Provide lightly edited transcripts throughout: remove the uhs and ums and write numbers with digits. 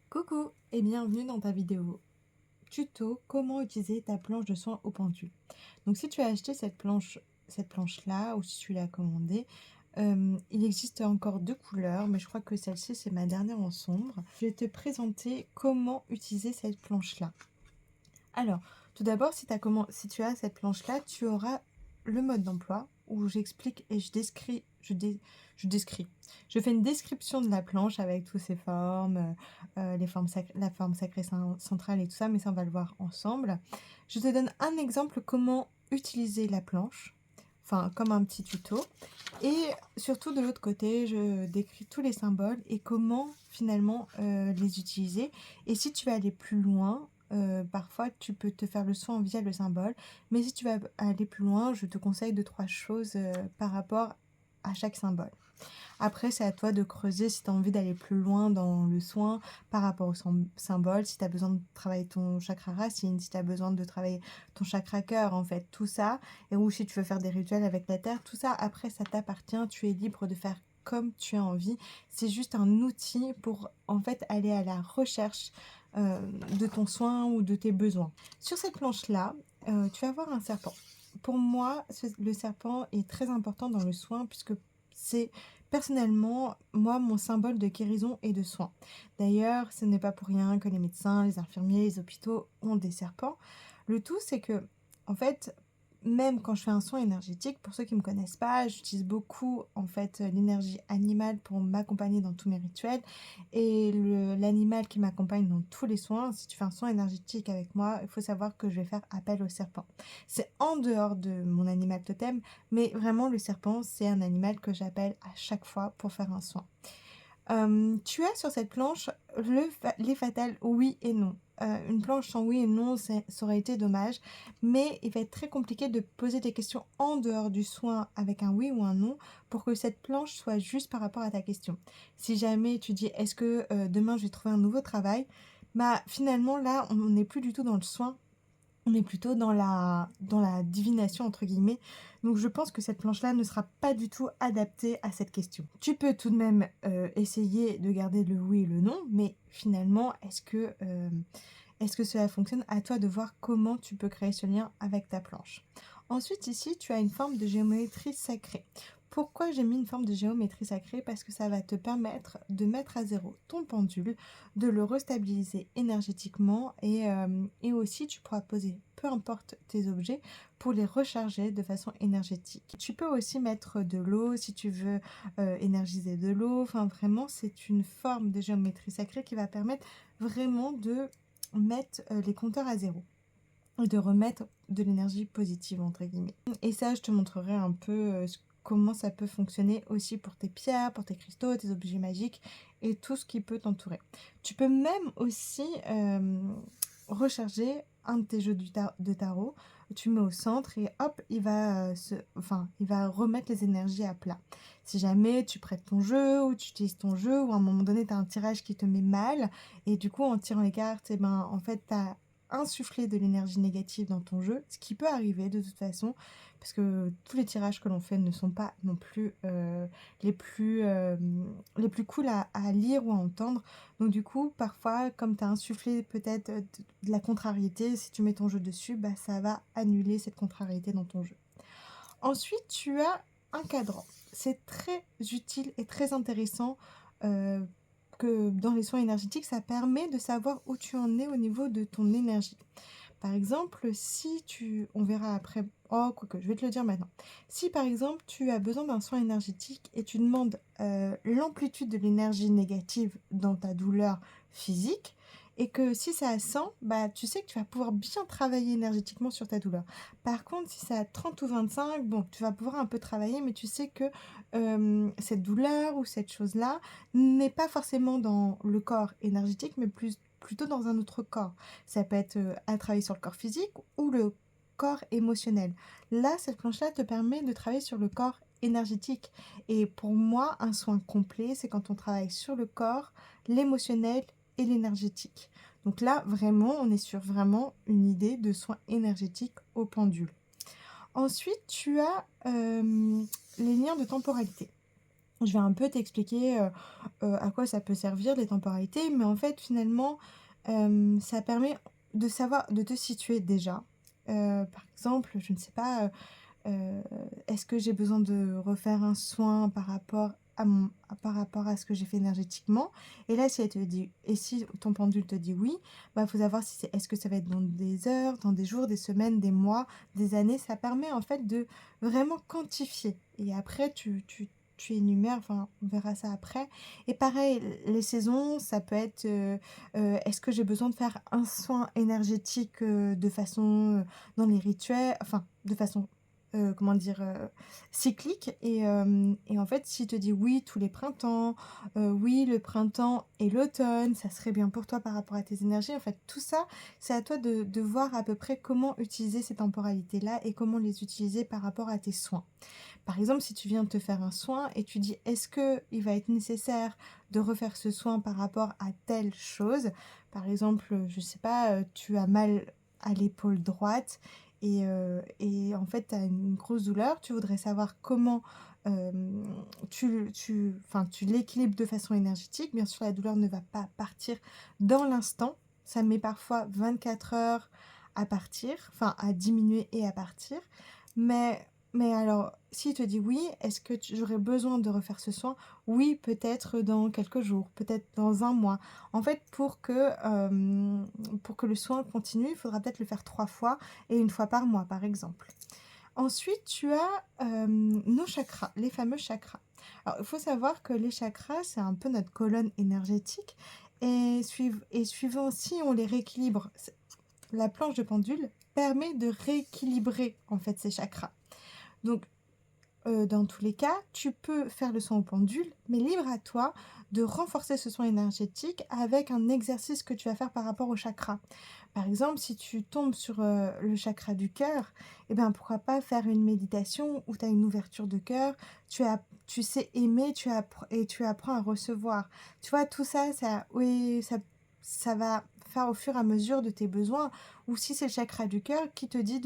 Coucou et bienvenue dans ta vidéo tuto comment utiliser ta planche de soin au pendule. Donc si tu as acheté cette planche là ou si tu l'as commandée, il existe encore deux couleurs, mais je crois que celle-ci c'est ma dernière en sombre. Je vais te présenter comment utiliser cette planche là. Alors, tout d'abord, si tu as cette planche-là, tu auras le mode d'emploi où j'explique et je décris. Je fais une description de la planche avec toutes ses formes, la forme sacrée centrale et tout ça, mais ça, on va le voir ensemble. Je te donne un exemple comment utiliser la planche, enfin, comme un petit tuto. Et surtout, de l'autre côté, je décris tous les symboles et comment finalement les utiliser. Et si tu veux aller plus loin, parfois tu peux te faire le soin via le symbole. Mais si tu vas aller plus loin, je te conseille deux, trois choses par rapport à chaque symbole. Après, c'est à toi de creuser si tu as envie d'aller plus loin dans le soin par rapport au symbole, si tu as besoin de travailler ton chakra racine, si tu as besoin de travailler ton chakra cœur, en fait, tout ça, et ou si tu veux faire des rituels avec la terre, tout ça, après, ça t'appartient, tu es libre de faire comme tu as envie. C'est juste un outil pour, en fait, aller à la recherche de ton soin ou de tes besoins. Sur cette planche-là, tu vas voir un serpent. Pour moi, le serpent est très important dans le soin puisque c'est personnellement, moi, mon symbole de guérison et de soin. D'ailleurs, ce n'est pas pour rien que les médecins, les infirmiers, les hôpitaux ont des serpents. Le tout, c'est que, en fait, même quand je fais un soin énergétique, pour ceux qui ne me connaissent pas, j'utilise beaucoup en fait l'énergie animale pour m'accompagner dans tous mes rituels et l'animal qui m'accompagne dans tous les soins. Si tu fais un soin énergétique avec moi, il faut savoir que je vais faire appel au serpent. C'est en dehors de mon animal totem, mais vraiment le serpent, c'est un animal que j'appelle à chaque fois pour faire un soin. Tu as sur cette planche les fatales oui et non. Une planche sans oui et non, ça aurait été dommage, mais il va être très compliqué de poser des questions en dehors du soin avec un oui ou un non pour que cette planche soit juste par rapport à ta question. Si jamais tu dis est-ce que demain je vais trouver un nouveau travail, bah finalement là on n'est plus du tout dans le soin, on est plutôt dans la divination, entre guillemets. Donc je pense que cette planche-là ne sera pas du tout adaptée à cette question. Tu peux tout de même essayer de garder le oui et le non, mais finalement, est-ce que cela fonctionne? À toi de voir comment tu peux créer ce lien avec ta planche. Ensuite, ici, tu as une forme de géométrie sacrée. Pourquoi j'ai mis une forme de géométrie sacrée? Parce que ça va te permettre de mettre à zéro ton pendule, de le restabiliser énergétiquement et aussi tu pourras poser peu importe tes objets pour les recharger de façon énergétique. Tu peux aussi mettre de l'eau si tu veux énergiser de l'eau. Enfin vraiment c'est une forme de géométrie sacrée qui va permettre vraiment de mettre les compteurs à zéro et de remettre de l'énergie positive entre guillemets. Et ça je te montrerai un peu comment ça peut fonctionner aussi pour tes pierres, pour tes cristaux, tes objets magiques et tout ce qui peut t'entourer. Tu peux même aussi recharger un de tes jeux de tarot, tu mets au centre et hop, il va remettre les énergies à plat. Si jamais tu prêtes ton jeu ou tu utilises ton jeu ou à un moment donné tu as un tirage qui te met mal et du coup en tirant les cartes, et ben, en fait tu as insufflé de l'énergie négative dans ton jeu, ce qui peut arriver de toute façon, parce que tous les tirages que l'on fait ne sont pas non plus les plus cool à lire ou à entendre. Donc du coup, parfois, comme tu as insufflé peut-être de la contrariété, si tu mets ton jeu dessus, bah, ça va annuler cette contrariété dans ton jeu. Ensuite, tu as un cadran. C'est très utile et très intéressant que dans les soins énergétiques, ça permet de savoir où tu en es au niveau de ton énergie. Par exemple, si tu... On verra après... Oh, quoique, je vais te le dire maintenant. Si par exemple, tu as besoin d'un soin énergétique et tu demandes l'amplitude de l'énergie négative dans ta douleur physique, et que si c'est à 100, bah, tu sais que tu vas pouvoir bien travailler énergétiquement sur ta douleur. Par contre, si c'est à 30 ou 25, bon, tu vas pouvoir un peu travailler, mais tu sais que cette douleur ou cette chose-là n'est pas forcément dans le corps énergétique, mais plutôt dans un autre corps. Ça peut être à travailler sur le corps physique ou le corps émotionnel. Là, cette planche-là te permet de travailler sur le corps énergétique. Et pour moi, un soin complet, c'est quand on travaille sur le corps, l'émotionnel et l'énergétique. Donc là, vraiment, on est sur vraiment une idée de soin énergétique au pendule. Ensuite, tu as les liens de temporalité. Je vais un peu t'expliquer, à quoi ça peut servir les temporalités, mais en fait, finalement, ça permet de savoir de te situer déjà. Par exemple, je ne sais pas, est-ce que j'ai besoin de refaire un soin par rapport à ce que j'ai fait énergétiquement? Et là, si elle te dit et si ton pendule te dit oui, bah, faut savoir si c'est est-ce que ça va être dans des heures, dans des jours, des semaines, des mois, des années? Ça permet en fait de vraiment quantifier et après tu énumères, enfin, on verra ça après. Et pareil, les saisons, ça peut être, est-ce que j'ai besoin de faire un soin énergétique, de façon, dans les rituels, enfin, de façon comment dire? Cyclique et en fait, s'il te dit: «Oui, tous les printemps», «Oui, le printemps et l'automne, ça serait bien pour toi par rapport à tes énergies». En fait, tout ça, c'est à toi de voir à peu près comment utiliser ces temporalités-là et comment les utiliser par rapport à tes soins. Par exemple, si tu viens de te faire un soin et tu dis: «Est-ce qu'il va être nécessaire de refaire ce soin par rapport à telle chose?» Par exemple, je sais pas, tu as mal à l'épaule droite et en fait, tu as une grosse douleur. Tu voudrais savoir comment, tu l'équilibres de façon énergétique. Bien sûr, la douleur ne va pas partir dans l'instant. Ça met parfois 24 heures à partir, enfin à diminuer et à partir. Mais alors, s'il te dit: «Oui, est-ce que j'aurais besoin de refaire ce soin?» «Oui, peut-être dans quelques jours, peut-être dans un mois». En fait, pour que le soin continue, il faudra peut-être le faire 3 fois et une fois par mois, par exemple. Ensuite, tu as, nos chakras, les fameux chakras. Alors, il faut savoir que les chakras, c'est un peu notre colonne énergétique et suivant si on les rééquilibre, la planche de pendule permet de rééquilibrer, en fait, ces chakras. Donc, dans tous les cas, tu peux faire le soin au pendule, mais libre à toi de renforcer ce soin énergétique avec un exercice que tu vas faire par rapport au chakra. Par exemple, si tu tombes sur, le chakra du cœur, eh ben, pourquoi pas faire une méditation où tu as une ouverture de cœur, tu sais aimer, tu apprends à recevoir. Tu vois, tout ça, oui, ça va faire au fur et à mesure de tes besoins. Ou si c'est le chakra du cœur qui te dit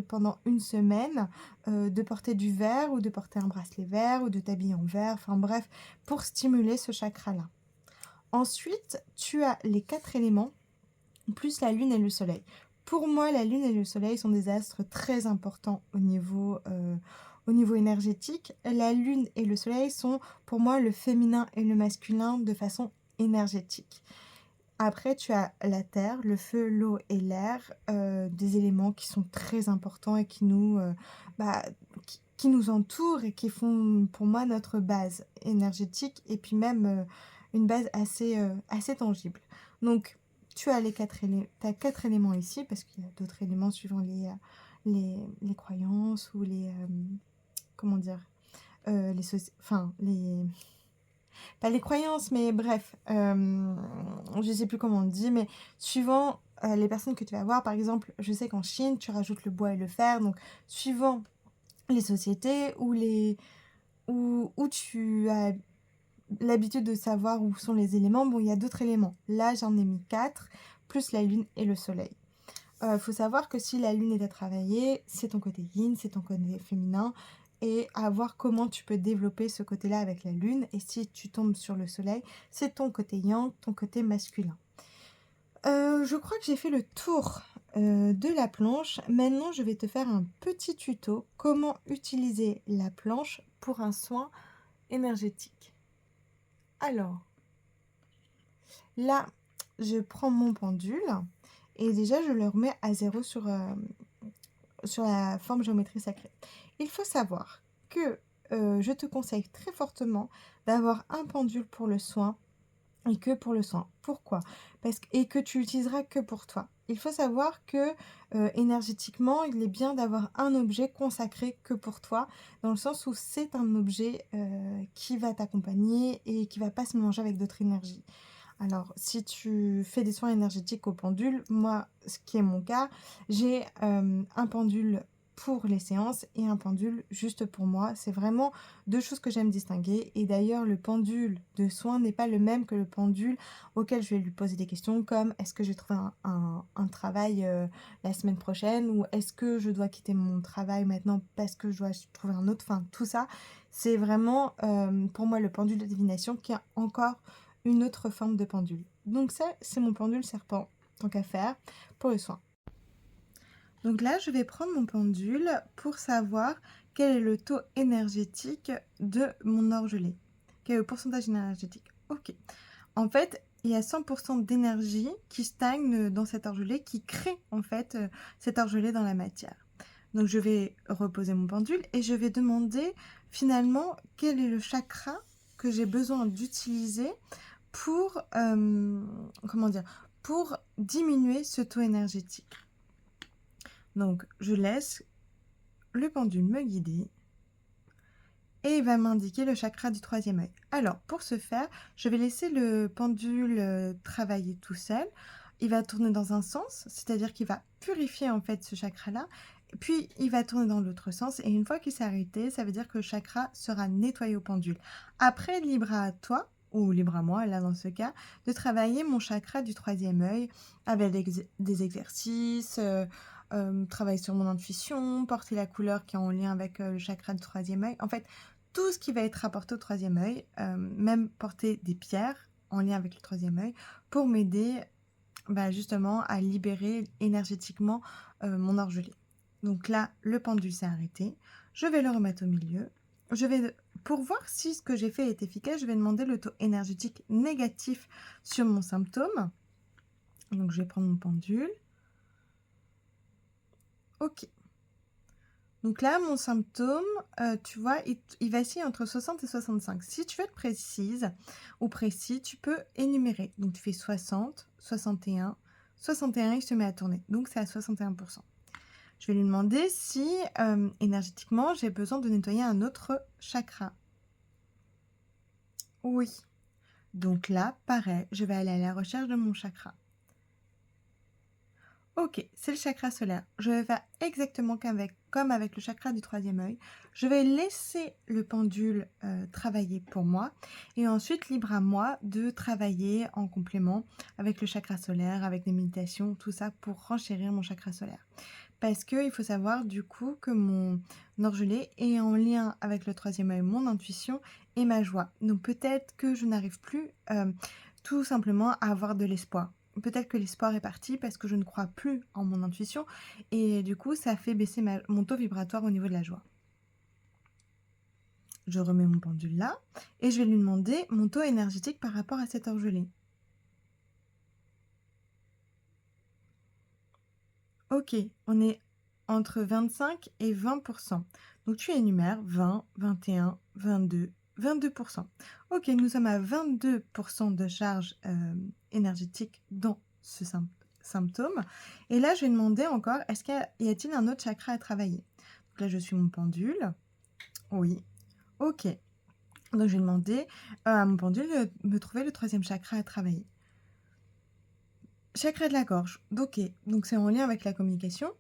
pendant une semaine, de porter du vert ou de porter un bracelet vert ou de t'habiller en vert, enfin bref, pour stimuler ce chakra-là. Ensuite, tu as les 4 éléments, plus la lune et le soleil. Pour moi, la lune et le soleil sont des astres très importants au niveau énergétique. La lune et le soleil sont pour moi le féminin et le masculin de façon énergétique. Après, tu as la terre, le feu, l'eau et l'air, des éléments qui sont très importants et bah, qui nous entourent et qui font pour moi notre base énergétique et puis même, une base assez tangible. Donc tu as tu 4 éléments ici parce qu'il y a d'autres éléments suivant les croyances ou comment dire? Les pas les croyances, mais bref, je sais plus comment on dit, mais suivant, les personnes que tu vas voir, par exemple, je sais qu'en Chine, tu rajoutes le bois et le fer, donc suivant les sociétés où tu as l'habitude de savoir où sont les éléments, bon, il y a d'autres éléments. Là, j'en ai mis 4 plus la lune et le soleil. Faut savoir que si la lune est à travailler, c'est ton côté yin, c'est ton côté féminin et à voir comment tu peux développer ce côté-là avec la lune et si tu tombes sur le soleil, c'est ton côté yang, ton côté masculin. Je crois que j'ai fait le tour, de la planche. Maintenant, je vais te faire un petit tuto, comment utiliser la planche pour un soin énergétique. Alors, là, je prends mon pendule et déjà je le remets à 0 sur la forme géométrie sacrée. Il faut savoir que je te conseille très fortement d'avoir un pendule pour le soin et que pour le soin. Pourquoi? Et que tu utiliseras que pour toi. Il faut savoir que énergétiquement, il est bien d'avoir un objet consacré que pour toi, dans le sens où c'est un objet qui va t'accompagner et qui va pas se mélanger avec d'autres énergies. Alors, si tu fais des soins énergétiques au pendule, moi, ce qui est mon cas, j'ai un pendule pour les séances et un pendule juste pour moi. C'est vraiment deux choses que j'aime distinguer. Et d'ailleurs, le pendule de soins n'est pas le même que le pendule auquel je vais lui poser des questions comme est-ce que je vais trouver un travail la semaine prochaine ou est-ce que je dois quitter mon travail maintenant parce que je dois trouver un autre. Enfin, tout ça, c'est vraiment pour moi le pendule de divination qui a encore une autre forme de pendule. Donc ça, c'est mon pendule serpent, tant qu'à faire, pour le soin. Donc là, je vais prendre mon pendule pour savoir quel est le taux énergétique de mon orgelet. Quel est le pourcentage énergétique? Ok. En fait, il y a 100% d'énergie qui stagne dans cet orgelet, qui crée en fait cet orgelet dans la matière. Donc je vais reposer mon pendule et je vais demander finalement quel est le chakra que j'ai besoin d'utiliser pour, comment dire, pour diminuer ce taux énergétique. Donc, je laisse le pendule me guider et il va m'indiquer le chakra du troisième œil. Alors, pour ce faire, je vais laisser le pendule travailler tout seul. Il va tourner dans un sens, c'est-à-dire qu'il va purifier en fait ce chakra-là. Puis, il va tourner dans l'autre sens et une fois qu'il s'est arrêté, ça veut dire que le chakra sera nettoyé au pendule. Après, libre à toi, ou libre à moi, là dans ce cas, de travailler mon chakra du troisième œil avec des exercices, travailler sur mon intuition, porter la couleur qui est en lien avec le chakra du troisième œil. En fait, tout ce qui va être apporté au troisième œil, même porter des pierres en lien avec le troisième œil, pour m'aider justement à libérer énergétiquement mon orgelet. Donc là, le pendule s'est arrêté. Je vais le remettre au milieu. Pour voir si ce que j'ai fait est efficace, je vais demander le taux énergétique négatif sur mon symptôme. Donc je vais prendre mon pendule. Ok. Donc là, mon symptôme, tu vois, il vacille entre 60 et 65. Si tu veux être précise ou précis, tu peux énumérer. Donc tu fais 60, 61, 61, il se met à tourner. Donc c'est à 61%. Je vais lui demander si énergétiquement, j'ai besoin de nettoyer un autre chakra. Oui. Donc là, pareil, je vais aller à la recherche de mon chakra. Ok, c'est le chakra solaire. Je vais faire exactement comme avec le chakra du troisième œil. Je vais laisser le pendule travailler pour moi et ensuite libre à moi de travailler en complément avec le chakra solaire, avec des méditations, tout ça pour renchérir mon chakra solaire. Parce qu'il faut savoir du coup que mon orgelet est en lien avec le troisième œil, mon intuition et ma joie. Donc peut-être que je n'arrive plus tout simplement à avoir de l'espoir. Peut-être que l'espoir est parti parce que je ne crois plus en mon intuition et du coup ça fait baisser mon taux vibratoire au niveau de la joie. Je remets mon pendule là et je vais lui demander mon taux énergétique par rapport à cet orgelet. Ok, on est entre 25 et 20%. Donc tu énumères 20, 21, 22, 22%. Ok, nous sommes à 22% de charge énergétique dans ce symptôme. Et là, je vais demander encore, y a-t-il un autre chakra à travailler? Donc là, je suis mon pendule. Oui. Ok. Donc, je vais demander à mon pendule de me trouver le troisième chakra à travailler. Chakra de la gorge. Ok. Donc, c'est en lien avec la communication.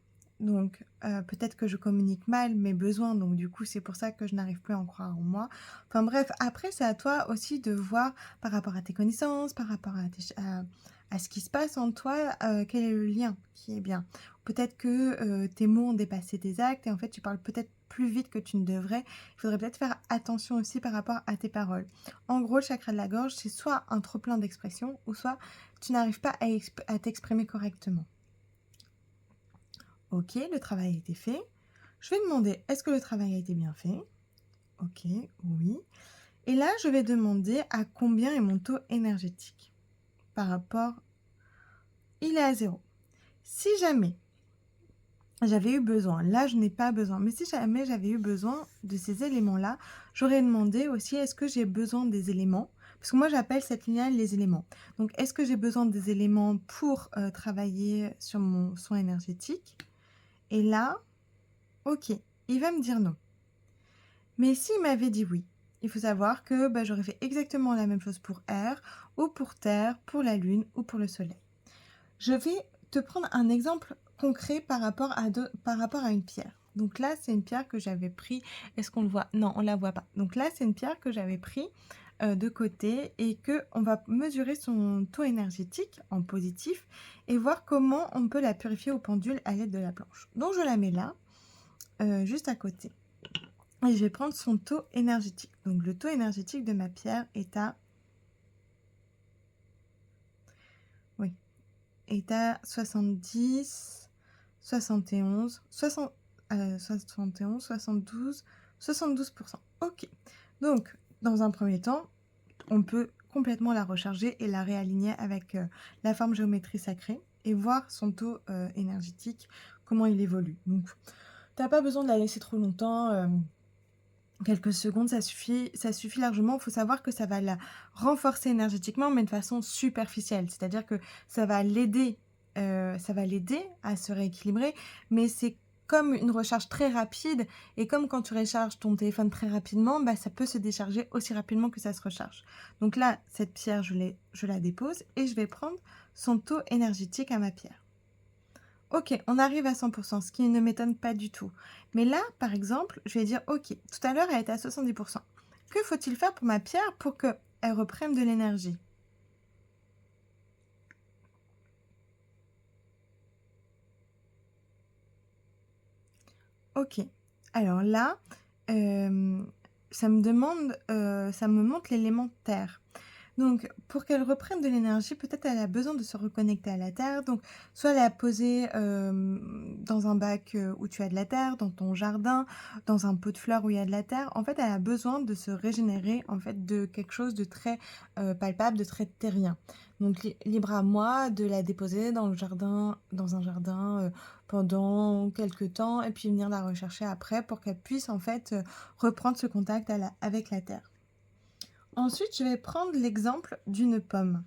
Donc, peut-être que je communique mal mes besoins, donc du coup, c'est pour ça que je n'arrive plus à en croire en moi. Enfin bref, après, c'est à toi aussi de voir par rapport à tes connaissances, par rapport à ce qui se passe en toi, quel est le lien qui est bien. Peut-être que tes mots ont dépassé tes actes et en fait, tu parles peut-être plus vite que tu ne devrais. Il faudrait peut-être faire attention aussi par rapport à tes paroles. En gros, le chakra de la gorge, c'est soit un trop-plein d'expression ou soit tu n'arrives pas à t'exprimer correctement. Ok, le travail a été fait. Je vais demander, est-ce que le travail a été bien fait? Ok, oui. Et là, je vais demander à combien est mon taux énergétique par rapport... Il est à 0. Si jamais j'avais eu besoin, là je n'ai pas besoin, mais si jamais j'avais eu besoin de ces éléments-là, j'aurais demandé aussi, est-ce que j'ai besoin des éléments? Parce que moi j'appelle cette ligne les éléments. Donc est-ce que j'ai besoin des éléments pour travailler sur mon soin énergétique? Et là... Ok, il va me dire non. Mais s'il m'avait dit oui, il faut savoir que j'aurais fait exactement la même chose pour air, ou pour terre, pour la lune, ou pour le soleil. Je vais te prendre un exemple concret par rapport à une pierre. Donc là, c'est une pierre que j'avais pris. Est-ce qu'on le voit? Non, on la voit pas. Donc là, c'est une pierre que j'avais pris de côté et que on va mesurer son taux énergétique en positif et voir comment on peut la purifier au pendule à l'aide de la planche. Donc je la mets là, juste à côté. Et je vais prendre son taux énergétique. Donc le taux énergétique de ma pierre est à... Oui, est à 70, 71, 60, 71, 72, 72%. Ok. Donc, dans un premier temps, on peut complètement la recharger et la réaligner avec la forme géométrie sacrée et voir son taux énergétique, comment il évolue. Donc, tu n'as pas besoin de la laisser trop longtemps. Quelques secondes, ça suffit largement. Il faut savoir que ça va la renforcer énergétiquement, mais de façon superficielle. C'est-à-dire que ça va l'aider à se rééquilibrer, mais c'est comme une recharge très rapide. Et comme quand tu recharges ton téléphone très rapidement, bah, ça peut se décharger aussi rapidement que ça se recharge. Donc là, cette pierre, je la dépose et je vais prendre son taux énergétique à ma pierre. Ok, on arrive à 100%, ce qui ne m'étonne pas du tout. Mais là, par exemple, je vais dire, ok, tout à l'heure, elle était à 70%. Que faut-il faire pour ma pierre pour qu'elle reprenne de l'énergie? Ok, alors là, ça me montre l'élément terre. Donc, pour qu'elle reprenne de l'énergie, peut-être elle a besoin de se reconnecter à la terre. Donc, soit la poser dans un bac où tu as de la terre, dans ton jardin, dans un pot de fleurs où il y a de la terre. En fait, elle a besoin de se régénérer en fait de quelque chose de très palpable, de très terrien. Donc, libre à moi de la déposer dans le jardin, dans un jardin pendant quelques temps et puis venir la rechercher après pour qu'elle puisse en fait reprendre ce contact avec la terre. Ensuite, je vais prendre l'exemple d'une pomme.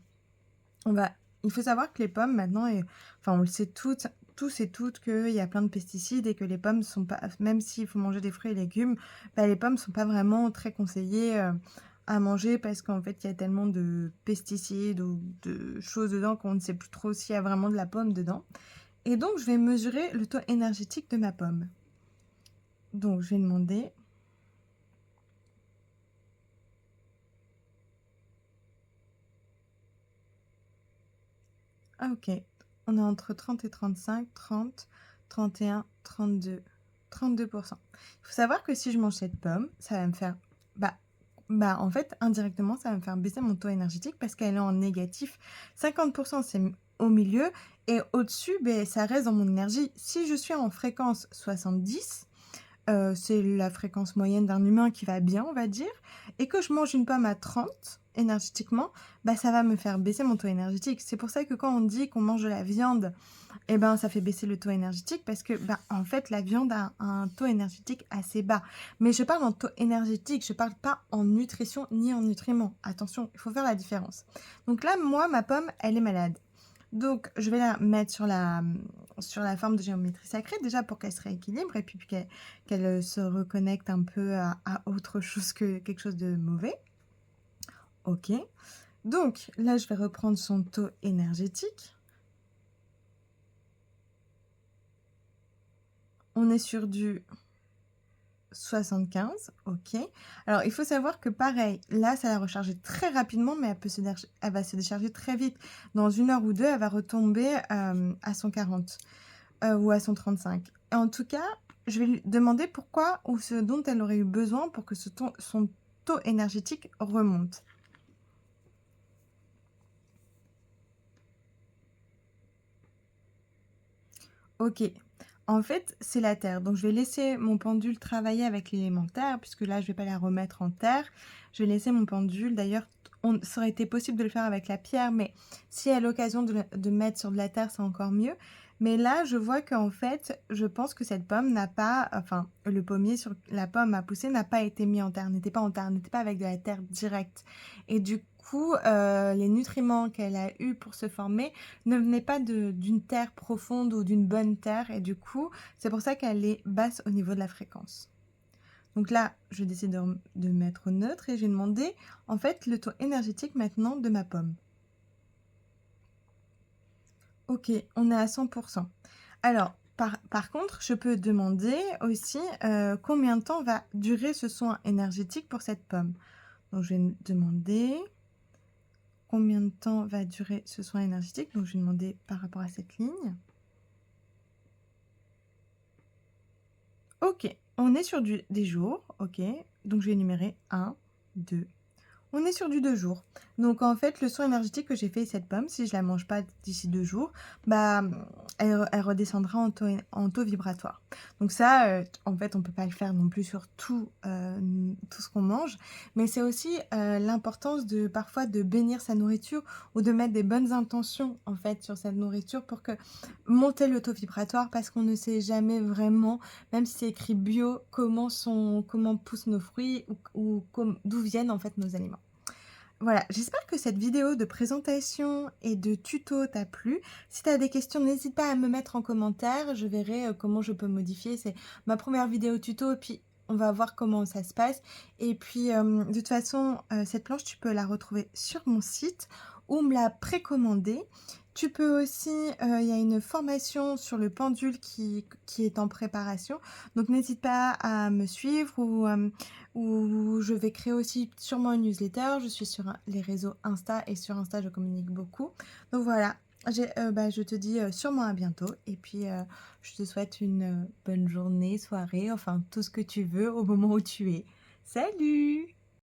Il faut savoir que les pommes, maintenant, enfin, on le sait tous et toutes, qu'il y a plein de pesticides et que les pommes sont pas, même s'il faut manger des fruits et légumes, bah, les pommes ne sont pas vraiment très conseillées à manger parce qu'en fait, il y a tellement de pesticides ou de choses dedans qu'on ne sait plus trop s'il y a vraiment de la pomme dedans. Et donc, je vais mesurer le taux énergétique de ma pomme. Donc, je vais demander... Ah ok, on est entre 30 et 35, 30, 31, 32, 32%. Il faut savoir que si je mange cette pomme, ça va me faire... en fait, indirectement, ça va me faire baisser mon taux énergétique parce qu'elle est en négatif. 50%, c'est au milieu et au-dessus, ça reste dans mon énergie. Si je suis en fréquence 70, c'est la fréquence moyenne d'un humain qui va bien, on va dire, et que je mange une pomme à 30 énergétiquement, ça va me faire baisser mon taux énergétique. C'est pour ça que quand on dit qu'on mange de la viande, ça fait baisser le taux énergétique parce que, en fait, la viande a un taux énergétique assez bas. Mais je parle en taux énergétique, je parle pas en nutrition ni en nutriments. Attention, il faut faire la différence. Donc là, moi, ma pomme, elle est malade. Donc, je vais la mettre sur la forme de géométrie sacrée, déjà pour qu'elle se rééquilibre et puis qu'elle se reconnecte un peu à autre chose que quelque chose de mauvais. Ok. Donc, là, je vais reprendre son taux énergétique. On est sur du 75, ok. Alors, il faut savoir que pareil, là, ça va recharger très rapidement, mais elle va se décharger très vite. Dans 1 heure ou 2, elle va retomber à 140 ou à 135. Et en tout cas, je vais lui demander pourquoi ou ce dont elle aurait eu besoin pour que son taux énergétique remonte. Ok, en fait, c'est la terre. Donc, je vais laisser mon pendule travailler avec l'élément terre, puisque là, je ne vais pas la remettre en terre. Je vais laisser mon pendule. D'ailleurs, ça aurait été possible de le faire avec la pierre, mais si à l'occasion de mettre sur de la terre, c'est encore mieux. Mais là, je vois qu'en fait, je pense que cette pomme n'a pas, enfin, le pommier sur la pomme à pousser n'a pas été mis en terre, n'était pas en terre, n'était pas avec de la terre directe. Et du coup, les nutriments qu'elle a eus pour se former ne venaient pas d'une terre profonde ou d'une bonne terre. Et du coup, c'est pour ça qu'elle est basse au niveau de la fréquence. Donc là, je décide de mettre au neutre et j'ai demandé en fait le taux énergétique maintenant de ma pomme. Ok, on est à 100%. Alors, par contre, je peux demander aussi combien de temps va durer ce soin énergétique pour cette pomme. Donc, je vais demander combien de temps va durer ce soin énergétique. Donc, je vais demander par rapport à cette ligne. Ok, on est sur des jours. Ok, donc je vais énumérer 1, 2. On est sur du 2 jours. Donc en fait, le soin énergétique que j'ai fait cette pomme, si je la mange pas d'ici 2 jours, bah elle redescendra en taux vibratoire. Donc ça, en fait, on peut pas le faire non plus sur tout ce qu'on mange, mais c'est aussi l'importance de parfois de bénir sa nourriture ou de mettre des bonnes intentions en fait sur cette nourriture pour que monter le taux vibratoire parce qu'on ne sait jamais vraiment, même si c'est écrit bio, comment poussent nos fruits ou d'où viennent en fait nos aliments. Voilà, j'espère que cette vidéo de présentation et de tuto t'a plu. Si tu as des questions, n'hésite pas à me mettre en commentaire. Je verrai comment je peux modifier. C'est ma première vidéo tuto et puis on va voir comment ça se passe. Et puis, de toute façon, cette planche, tu peux la retrouver sur mon site ou me la précommander. Tu peux aussi, il y a une formation sur le pendule qui est en préparation. Donc, n'hésite pas à me suivre ou je vais créer aussi sûrement une newsletter. Je suis sur les réseaux Insta et sur Insta, je communique beaucoup. Donc voilà, je te dis sûrement à bientôt. Et puis, je te souhaite une bonne journée, soirée, enfin tout ce que tu veux au moment où tu es. Salut!